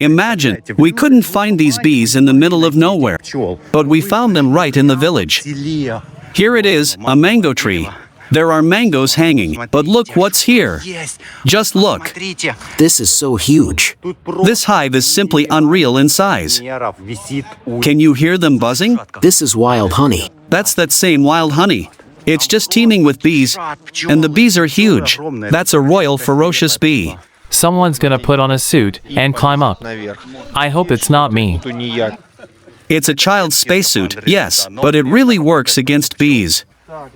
Imagine, we couldn't find these bees in the middle of nowhere, but we found them right in the village. Here it is, a mango tree. There are mangoes hanging, but look what's here. Just look. This is so huge. This hive is simply unreal in size. Can you hear them buzzing? This is wild honey. That's that same wild honey. It's just teeming with bees, and the bees are huge. That's a royal ferocious bee. Someone's gonna put on a suit and climb up. I hope it's not me. It's a child's spacesuit, yes, but it really works against bees.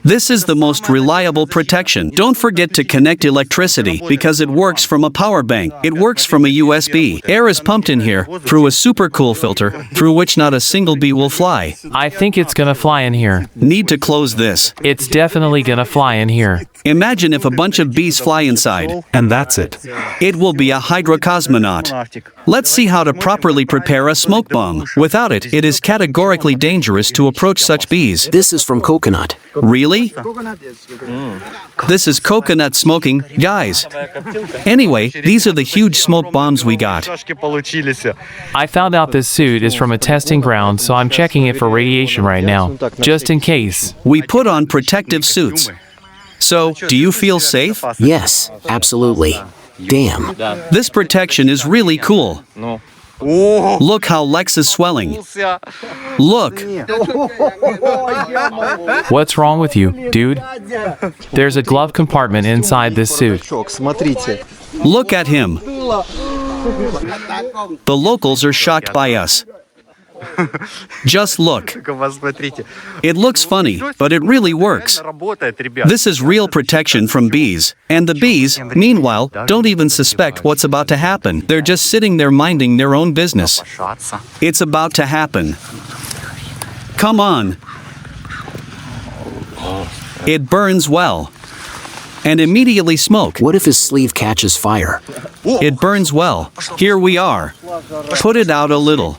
This is the most reliable protection. Don't forget to connect electricity because it works from a power bank. It works from a USB. Air is pumped in here through a super cool filter through which not a single bee will fly. I think it's gonna fly in here. Need to close this. It's definitely gonna fly in here. Imagine if a bunch of bees fly inside. And that's it. It will be a hydrocosmonaut. Let's see how to properly prepare a smoke bomb. Without it, it is categorically dangerous to approach such bees. This is from coconut. Really? This is coconut smoking, guys. Anyway, these are the huge smoke bombs we got. I found out this suit is from a testing ground, so I'm checking it for radiation right now, just in case. We put on protective suits. So, do you feel safe? Yes, absolutely. Damn. This protection is really cool. Look how Lex is swelling. Look. What's wrong with you, dude? There's a glove compartment inside this suit. Look at him. The locals are shocked by us. Just look. It looks funny, but it really works. This is real protection from bees. And the bees, meanwhile, don't even suspect what's about to happen. They're just sitting there minding their own business. It's about to happen. Come on. It burns well. And immediately smoke. What if his sleeve catches fire? It burns well. Here we are. Put it out a little.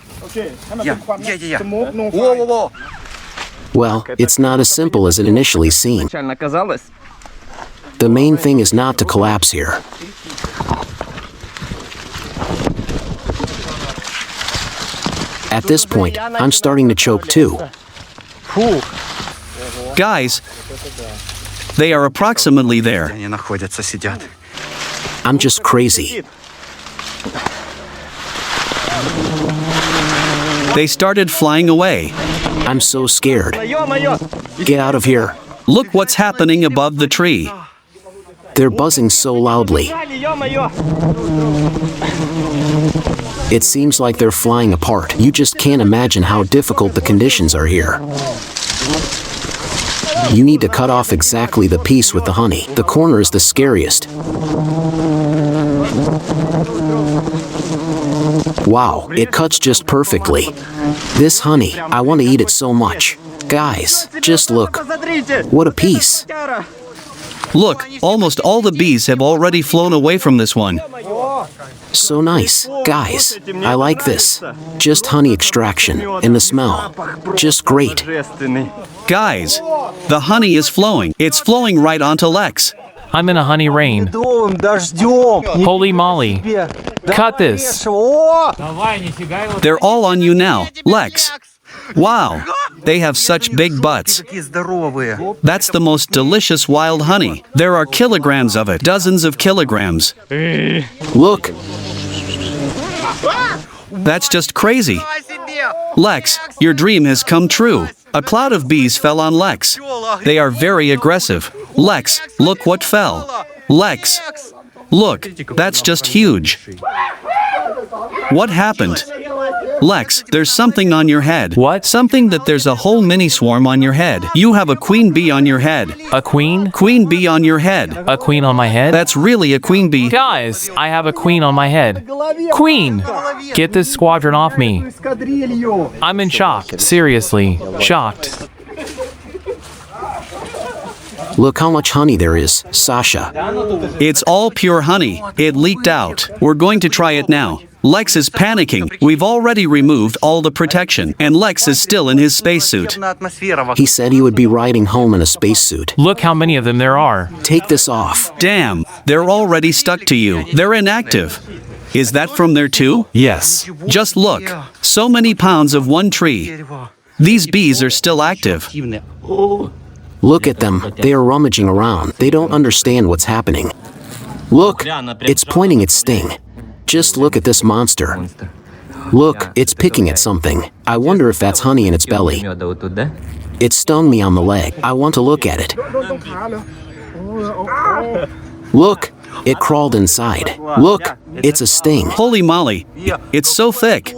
Well, it's not as simple as it initially seemed. The main thing is not to collapse here. At this point, I'm starting to choke too. Guys, they are approximately there. I'm just crazy. They started flying away. I'm so scared. Get out of here. Look what's happening above the tree. They're buzzing so loudly. It seems like they're flying apart. You just can't imagine how difficult the conditions are here. You need to cut off exactly the piece with the honey. The corner is the scariest. Wow, it cuts just perfectly. This honey, I want to eat it so much. Guys, just look. What a piece. Look, almost all the bees have already flown away from this one. So nice. Guys, I like this. Just honey extraction, and the smell. Just great. Guys, the honey is flowing. It's flowing right onto Lex. I'm in a honey rain. Holy moly. Cut this. They're all on you now, Lex. Wow, they have such big butts. That's the most delicious wild honey. There are kilograms of it, dozens of kilograms. Look. That's just crazy. Lex, your dream has come true. A cloud of bees fell on Lex. They are very aggressive. Lex, look what fell. Lex, look, that's just huge. What happened? Lex, there's something on your head. What? Something that there's a whole mini swarm on your head. You have a queen bee on your head. A queen? Queen bee on your head. A queen on my head? That's really a queen bee. Guys, I have a queen on my head. Queen! Get this squadron off me. I'm in shock. Seriously, shocked. Look how much honey there is, Sasha. It's all pure honey. It leaked out. We're going to try it now. Lex is panicking. We've already removed all the protection, and Lex is still in his spacesuit. He said he would be riding home in a spacesuit. Look how many of them there are. Take this off. Damn, they're already stuck to you. They're inactive. Is that from there too? Yes. Just look. So many pounds of one tree. These bees are still active. Look at them. They are rummaging around. They don't understand what's happening. Look, it's pointing its sting. Just look at this monster. Look, it's picking at something. I wonder if that's honey in its belly. It stung me on the leg. I want to look at it. Look, it crawled inside. Look, it's a sting. Holy moly. It's so thick.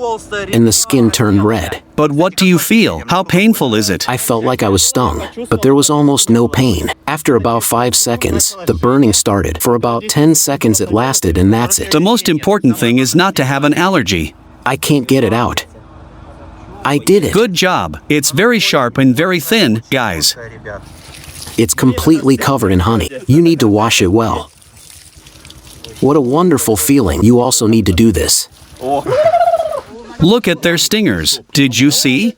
And the skin turned red. But what do you feel? How painful is it? I felt like I was stung, but there was almost no pain. After about 5 seconds, the burning started. For about 10 seconds it lasted, and that's it. The most important thing is not to have an allergy. I can't get it out. I did it. Good job. It's very sharp and very thin, guys. It's completely covered in honey. You need to wash it well. What a wonderful feeling. You also need to do this. Look at their stingers. Did you see?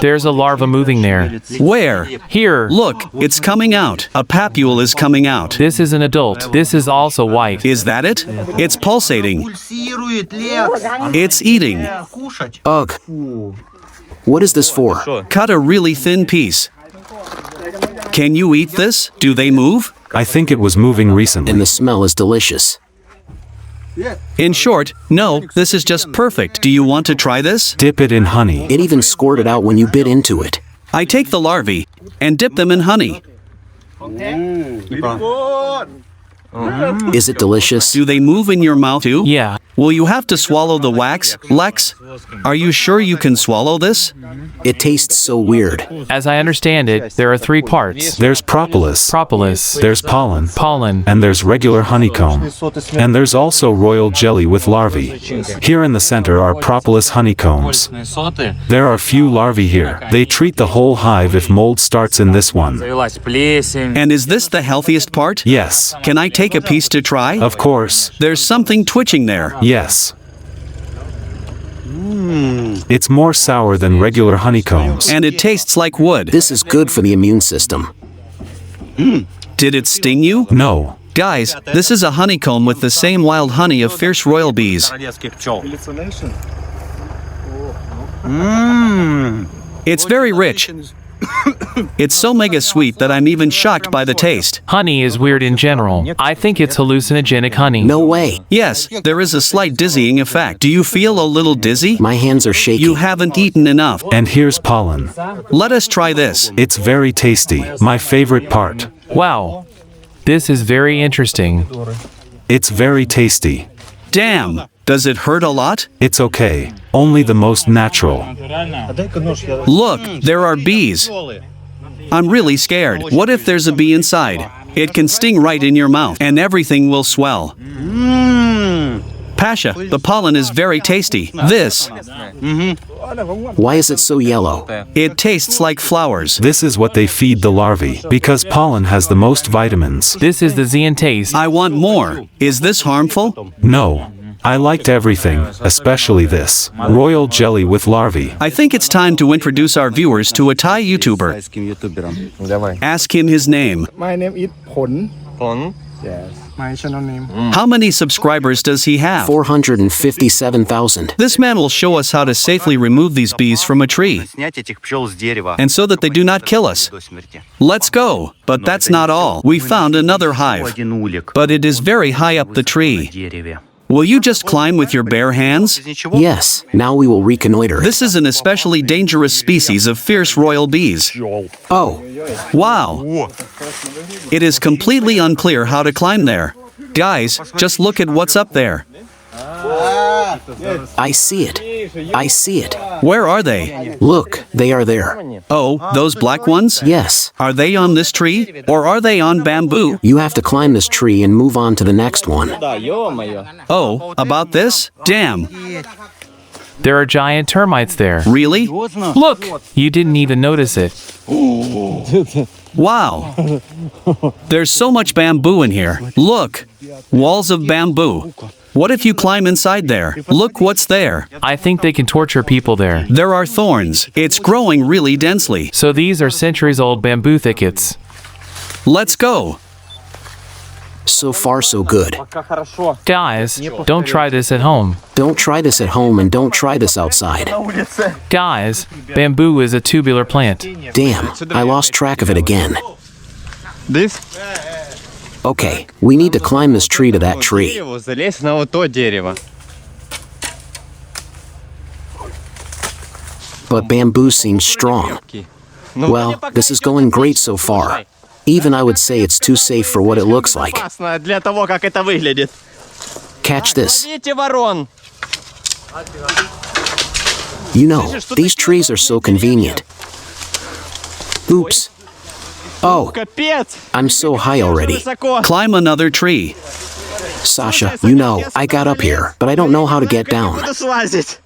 There's a larva moving there. Where? Here. Look, it's coming out. A papule is coming out. This is an adult. This is also white. Is that it? It's pulsating. It's eating. Ugh. What is this for? Cut a really thin piece. Can you eat this? Do they move? I think it was moving recently. And the smell is delicious. In short, no, this is just perfect. Do you want to try this? Dip it in honey. It even squirted out when you bit into it. I take the larvae and dip them in honey. Is it delicious? Do they move in your mouth too? Yeah. Will you have to swallow the wax, Lex? Are you sure you can swallow this? It tastes so weird. As I understand it, there are 3 parts. There's propolis. Propolis. There's pollen. Pollen. And there's regular honeycomb. And there's also royal jelly with larvae. Here in the center are propolis honeycombs. There are few larvae here. They treat the whole hive if mold starts in this one. And is this the healthiest part? Yes. Can I take a piece to try? Of course. There's something twitching there. Yes. It's more sour than regular honeycombs. And it tastes like wood. This is good for the immune system. Did it sting you? No. Guys, this is a honeycomb with the same wild honey of fierce royal bees. It's very rich. It's so mega sweet that I'm even shocked by the taste. Honey is weird in general. I think it's hallucinogenic honey. No way. Yes, there is a slight dizzying effect. Do you feel a little dizzy? My hands are shaking. You haven't eaten enough. And here's pollen. Let us try this. It's very tasty. My favorite part. Wow. This is very interesting. It's very tasty. Damn. Does it hurt a lot? It's okay. Only the most natural. Look, there are bees. I'm really scared. What if there's a bee inside? It can sting right in your mouth, and everything will swell. Pasha, the pollen is very tasty. This, Why is it so yellow? it tastes like flowers. This is what they feed the larvae, because pollen has the most vitamins. This is the Zean taste. I want more. Is this harmful? No. I liked everything, especially this. Royal jelly with larvae. I think it's time to introduce our viewers to a Thai YouTuber. Ask him his name. My name is Pon. Yes. My channel name. How many subscribers does he have? 457,000. This man will show us how to safely remove these bees from a tree, and so that they do not kill us. Let's go. But that's not all. We found another hive, but it is very high up the tree. Will you just climb with your bare hands? Yes, now we will reconnoiter. This is an especially dangerous species of fierce royal bees. Oh, Wow. It is completely unclear how to climb there. Guys, just look at what's up there. I see it. I see it. Where are they? Look, they are there. Oh, those black ones? Yes. Are they on this tree? Or are they on bamboo? You have to climb this tree and move on to the next one. Oh, about this? Damn. There are giant termites there. Really? Look! You didn't even notice it. Wow. There's so much bamboo in here. Look. Walls of bamboo. What if you climb inside there? Look what's there. I think they can torture people there. There are thorns. It's growing really densely. So these are centuries-old bamboo thickets. Let's go. So far, so good. Guys, don't try this at home. Don't try this at home and don't try this outside. Guys, bamboo is a tubular plant. Damn, I lost track of it again. This? Okay, we need to climb this tree to that tree. Залезь на вот то дерево. But bamboo seems strong. Well, this is going great so far. Even I would say it's too safe for what it looks like. Опасно для того, как это выглядит. Catch this. Ловите ворон. You know, these trees are so convenient. Oops. Oh, Капец. I'm so high already. Высоко. Climb another tree. Sasha, you know, I got up here, but I don't know how to get down. Куда слазить?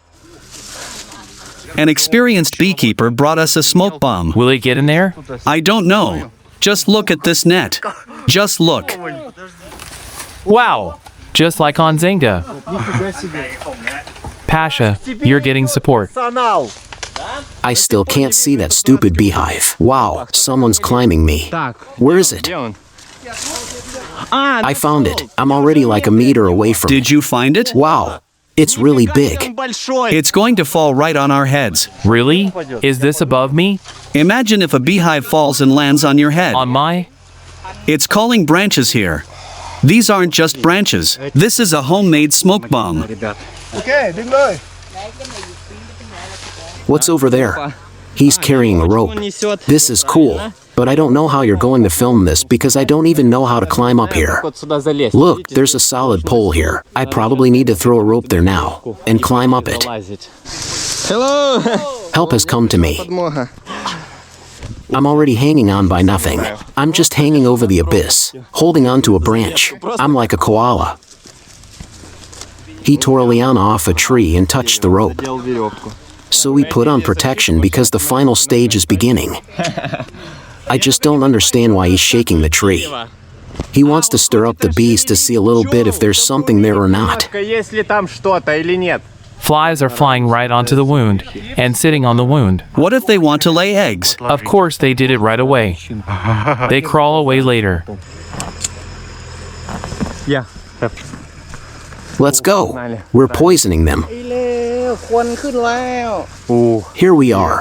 An experienced beekeeper brought us a smoke bomb. Will it get in there? I don't know. Just look at this net. Just look. Wow! Just like on Zynga. Pasha, you're getting support. I still can't see that stupid beehive. Wow, someone's climbing me. Where is it? Где он? I found it. I'm already like a meter away from it. Did you find it? Wow, it's really Он big. большой. It's going to fall right on our heads. Really? Is this above me? Imagine if a beehive falls and lands on your head. On my? It's calling branches here. These aren't just branches. This is a homemade smoke bomb. What's over there? He's carrying a rope. This is cool, but I don't know how you're going to film this because I don't even know how to climb up here. Вот сюда залезть. Look, there's a solid pole here. I probably need to throw a rope there now and climb up it. Hello. Help has come to me. Подмога. I'm already hanging on by nothing. I'm just hanging over the abyss, holding onto a branch. I'm like a koala. He tore a liana off a tree and touched the rope. Делал веревку. So we put on protection because the final stage is beginning. I just don't understand why he's shaking the tree. He wants to stir up the bees to see a little bit if there's something there or not. Есть ли там что-то или нет? Flies are flying right onto the wound and sitting on the wound. What if they want to lay eggs? Of course they did it right away. They crawl away later. Yeah. Let's go. We're poisoning them. ควันขึ้นแล้ว Here we are.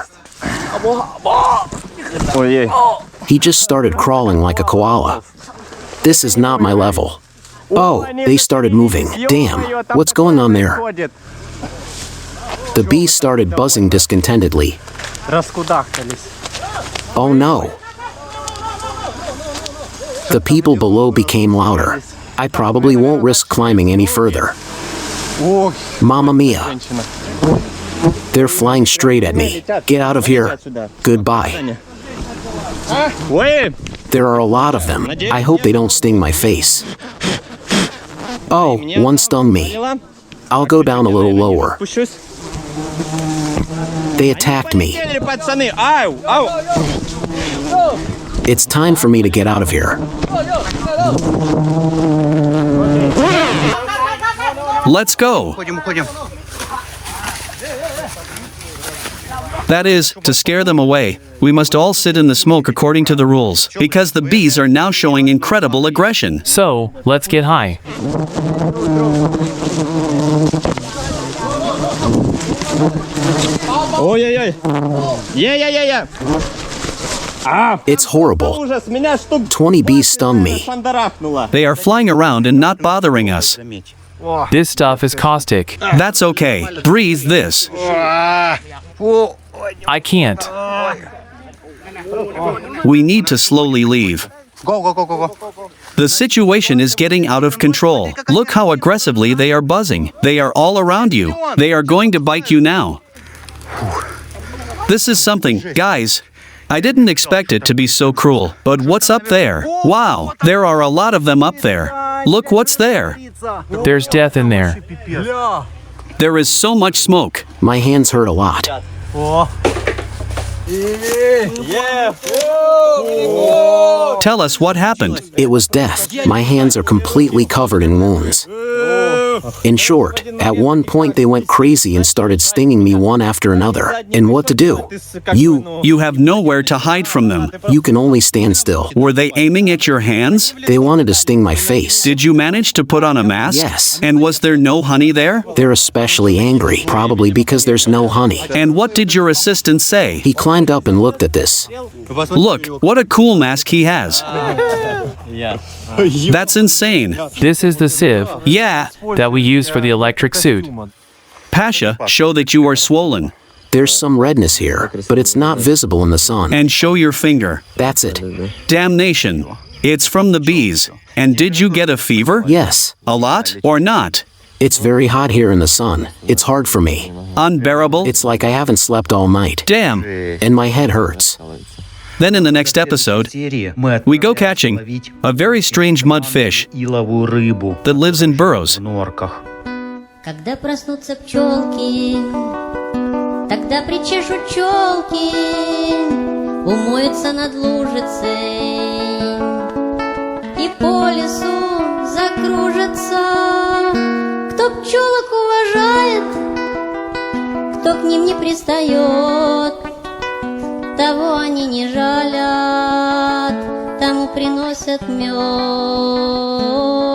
โอ้ย He just started crawling like a koala. This is not my level. Oh, they started moving. Damn, what's going on there? The bees started buzzing discontentedly. Раскудахтались. Oh no. The people below became louder. I probably won't risk climbing any further. Ох, Mamma mia. женщина. They're flying straight at me. Get out of here. Goodbye. Ой, There are a lot of them. I hope they don't sting my face. Oh, one stung me. поняла? I'll go down a little lower. Спущусь. They attacked me. Полетели, пацаны. Ау, ау. It's time for me to get out of here. Let's go. That is, to scare them away, we must all sit in the smoke according to the rules, because the bees are now showing incredible aggression. So, let's get high. Ой-ой-ой. Е-е-е-е. It's horrible. Ужас, меня штук 20 bees stung me. шандарахнуло. They are flying around and not bothering us. This stuff is caustic. That's okay. Breathe this. I can't. We need to slowly leave. Go. The situation is getting out of control. Look how aggressively they are buzzing. They are all around you. They are going to bite you now. This is something, guys. I didn't expect it to be so cruel. But what's up there? Wow, there are a lot of them up there. Look what's there. There's death in there. There is so much smoke. My hands hurt a lot. Tell us what happened. It was death. My hands are completely covered in wounds. In short, at one point they went crazy and started stinging me one after another. And what to do? You have nowhere to hide from them. You can only stand still. Were they aiming at your hands? They wanted to sting my face. Did you manage to put on a mask? Yes. And was there no honey there? They're especially angry, probably because there's no honey. And what did your assistant say? He climbed up and looked at this. Look, what a cool mask he has. That's insane. This is the sieve Yeah. that we use for the electric suit. Pasha, show that you are swollen. There's some redness here, but it's not visible in the sun. And show your finger. That's it. Damnation. It's from the bees. And did you get a fever? Yes. A lot or not? It's very hot here in the sun. It's hard for me. Unbearable? It's like I haven't slept all night. Damn. And my head hurts. Then in the next episode, we go catching a very strange mudfish that lives in burrows. Когда проснутся пчелки, тогда причешут челки, умоются над лужицей и по лесу закружатся. Кто пчелок уважает, кто к ним не пристает, того они не жалят, тому приносят мед.